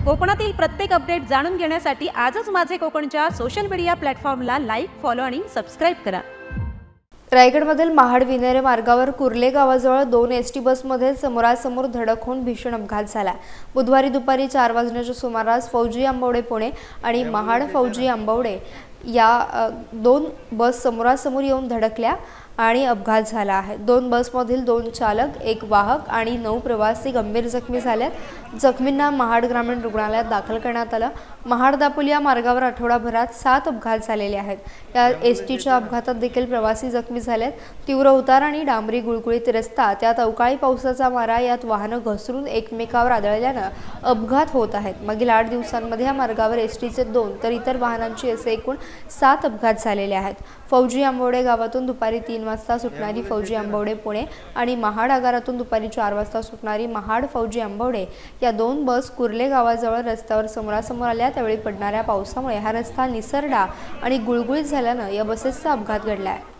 कोकणातील प्रत्येक अपडेट जाणून घेण्यासाठी आजच माझे कोकणच्या सोशल मीडिया प्लॅटफॉर्मला लाईक, फॉलो आणि सबस्क्राइब करा। रायगडमधील महाड-विनेरे मार्गावर कुर्ले गावाजवळ 2 एसटी बसमध्ये समोरासमोर धडक होऊन भीषण अपघात झाला। बुधवारी दुपारी 4 वाजण्याच्या सुमारास फौजी आंबवडे पुणे आणि महाड फौजी आंबवडे या 2 बस समोरासमोर येऊन धडकल्या आणि अपघात झाला आहे। 2 बसमधील 2 चालक, 1 वाहक आणि 9 प्रवासी गंभीर जखमी झालेत। जखमींना महाड ग्रामीण रुग्णालयात दाखल करण्यात आलं। महाड-दापोली या मार्गावर आठवडाभरात 7 अपघात झालेले आहेत। या एसटीच्या अपघातात देखील प्रवासी जखमी झालेत। तीव्र उतार आणि डांबरी गुळगुळीत रस्ता, त्यात अवकाळी पावसाचा मारा, यात वाहनं घसरून एकमेकावर आदळल्यानं अपघात होत आहेत। मागील 8 दिवसांमध्ये या मार्गावर एसटीचे 2 तर इतर वाहनांचे असे एकूण 7 अपघात झालेले आहेत। फौजी आंबवडे गावातून दुपारी 3 वाजता सुटणारी फौजी आंबवडे पुणे आणि महाड आगारातून दुपारी 4 वाजता सुटणारी महाड फौजी आंबवडे या 2 बस कुर्ले गावाजवळ रस्त्यावर समोरासमोर आल्या। त्यावेळी पडणाऱ्या पावसामुळे हा रस्ता निसरडा आणि गुळगुळीत झाल्यानं या बसेसचा अपघात घडला आहे।